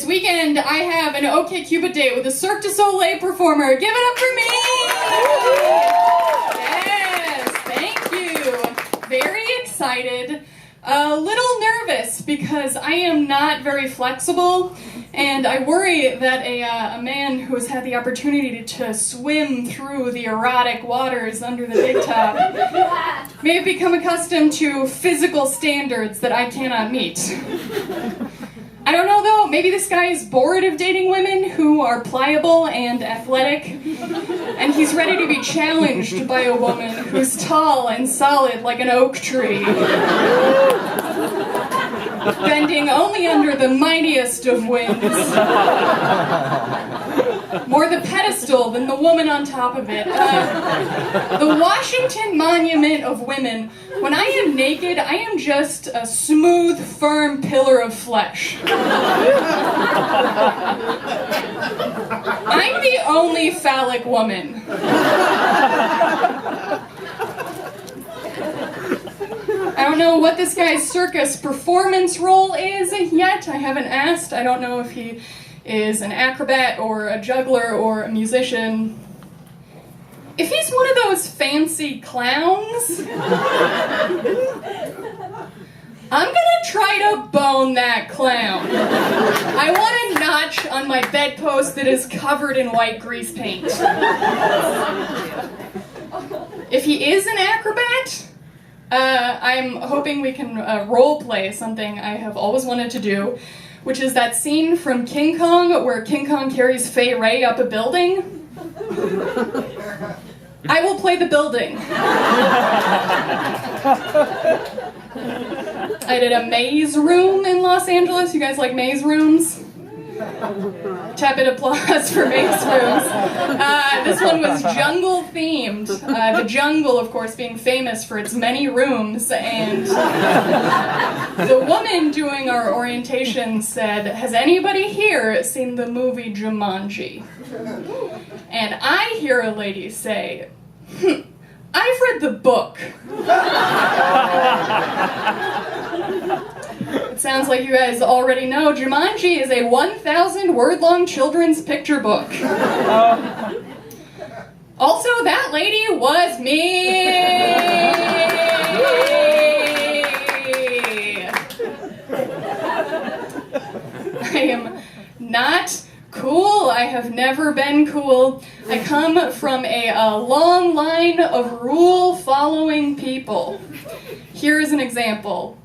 this weekend I have an OkCupid date with a Cirque du Soleil performer. Give it up for me! Yes, thank you. Very excited. A little nervous because I am not very flexible, and I worry that a man who has had the opportunity to swim through the erotic waters under the big top may have become accustomed to physical standards that I cannot meet. I don't know though, maybe this guy is bored of dating women who are pliable and athletic, and he's ready to be challenged by a woman who's tall and solid like an oak tree, bending only under the mightiest of winds. More the pedestal than the woman on top of it. The Washington Monument of Women. When I am naked, I am just a smooth, firm pillar of flesh. I'm the only phallic woman. I don't know what this guy's circus performance role is yet. I haven't asked. I don't know if he is an acrobat or a juggler or a musician. If he's one of those fancy clowns, I'm gonna try to bone that clown. I want a notch on my bedpost that is covered in white grease paint. If he is an acrobat, I'm hoping we can role play something I have always wanted to do, which is that scene from King Kong where King Kong carries Fay Wray up a building. I will play the building. I did a maze room in Los Angeles. You guys like maze rooms? Tepid applause for maze rooms. This one was jungle themed. The jungle, of course, being famous for its many rooms. And the woman doing our orientation said, "Has anybody here seen the movie Jumanji?" And I hear a lady say, "I've read the book." It sounds like you guys already know Jumanji is a 1,000 word long children's picture book. Also, that lady was me. I am not cool. I have never been cool. I come from a long line of rule-following people. Here's an example.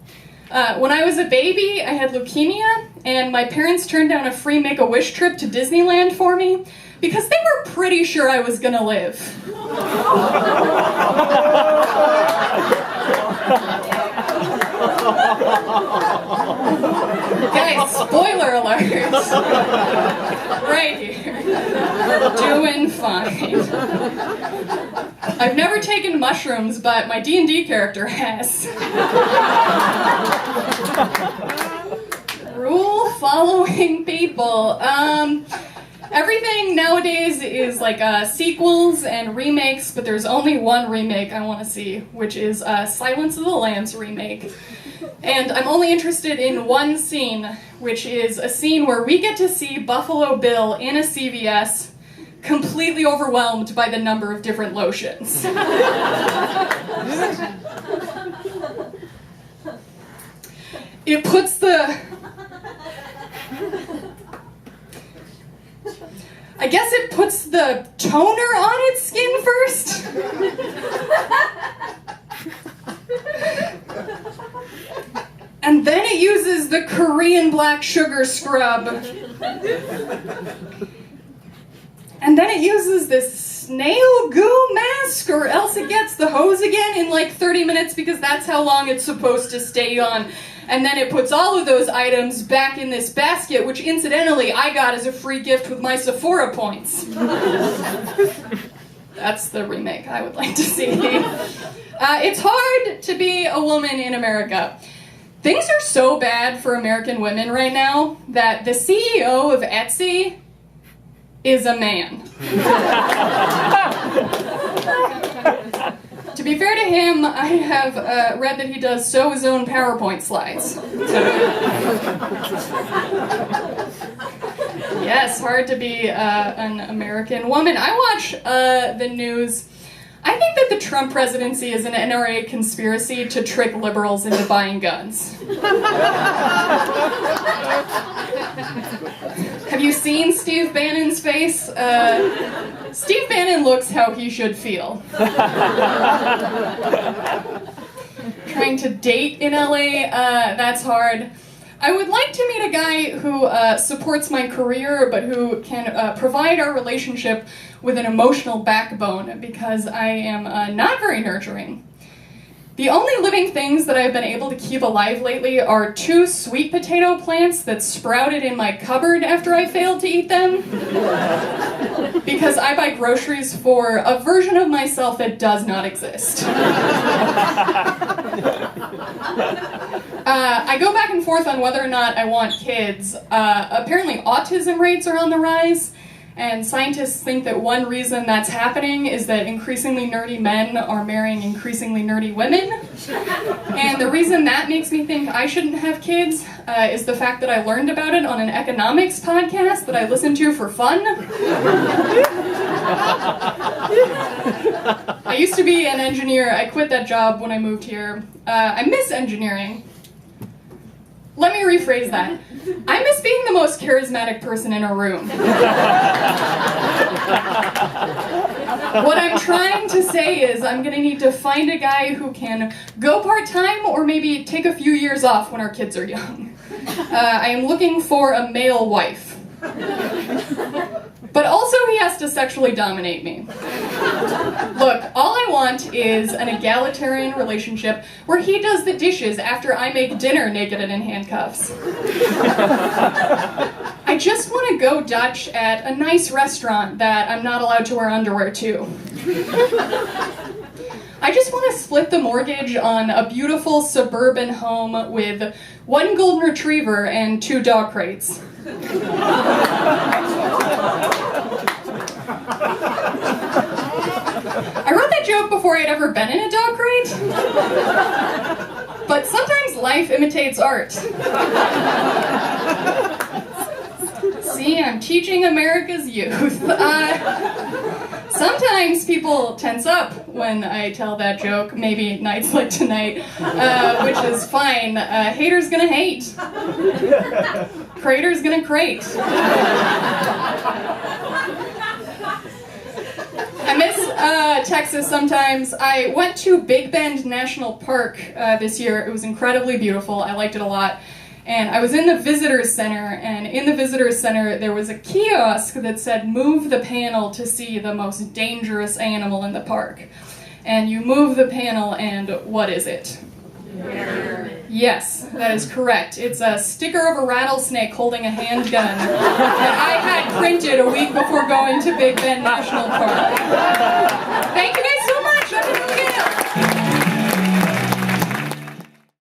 When I was a baby, I had leukemia, and my parents turned down a free Make-A-Wish trip to Disneyland for me because they were pretty sure I was gonna live. Guys, spoiler alert. Right here. Doing fine. I've never taken mushrooms, but my D&D character has. Rule-following people. Everything nowadays is like sequels and remakes, but there's only one remake I want to see, which is Silence of the Lambs remake. And I'm only interested in one scene, which is a scene where we get to see Buffalo Bill in a CVS completely overwhelmed by the number of different lotions. It puts the... I guess it puts the toner on its skin first. And then it uses the Korean black sugar scrub. And then it uses this snail goo mask, or else it gets the hose again in like 30 minutes because that's how long it's supposed to stay on. And then it puts all of those items back in this basket, which incidentally I got as a free gift with my Sephora points. That's the remake I would like to see. It's hard to be a woman in America. Things are so bad for American women right now that the CEO of Etsy is a man. To be fair to him, I have read that he does sew his own PowerPoint slides. Yes, hard to be an American woman. I watch the news. I think that the Trump presidency is an NRA conspiracy to trick liberals into buying guns. Have you seen Steve Bannon's face? Steve Bannon looks how he should feel. Trying to date in LA, that's hard. I would like to meet a guy who supports my career, but who can provide our relationship with an emotional backbone, because I am not very nurturing. The only living things that I've been able to keep alive lately are 2 sweet potato plants that sprouted in my cupboard after I failed to eat them. Because I buy groceries for a version of myself that does not exist. I go back and forth on whether or not I want kids. Apparently autism rates are on the rise, and scientists think that one reason that's happening is that increasingly nerdy men are marrying increasingly nerdy women. And the reason that makes me think I shouldn't have kids is the fact that I learned about it on an economics podcast that I listened to for fun. I used to be an engineer. I quit that job when I moved here. I miss engineering. Let me rephrase that. I miss being the most charismatic person in a room. What I'm trying to say is I'm going to need to find a guy who can go part-time or maybe take a few years off when our kids are young. I am looking for a male wife. But also he has to sexually dominate me. Look, all I want is an egalitarian relationship where he does the dishes after I make dinner naked and in handcuffs. I just want to go Dutch at a nice restaurant that I'm not allowed to wear underwear to. I just want to split the mortgage on a beautiful suburban home with 1 golden retriever and 2 dog crates. I wrote that joke before I'd ever been in a dog crate. But sometimes life imitates art. See, I'm teaching America's youth. Sometimes people tense up when I tell that joke, maybe nights like tonight, which is fine. Haters gonna hate. Crater's gonna crate. I miss Texas sometimes. I went to Big Bend National Park this year. It was incredibly beautiful. I liked it a lot. And I was in the visitors center, and in the visitors center there was a kiosk that said, "Move the panel to see the most dangerous animal in the park." And you move the panel, and what is it? Bear. Yes, that is correct. It's a sticker of a rattlesnake holding a handgun that I had printed a week before going to Big Bend National Park. Thank you guys.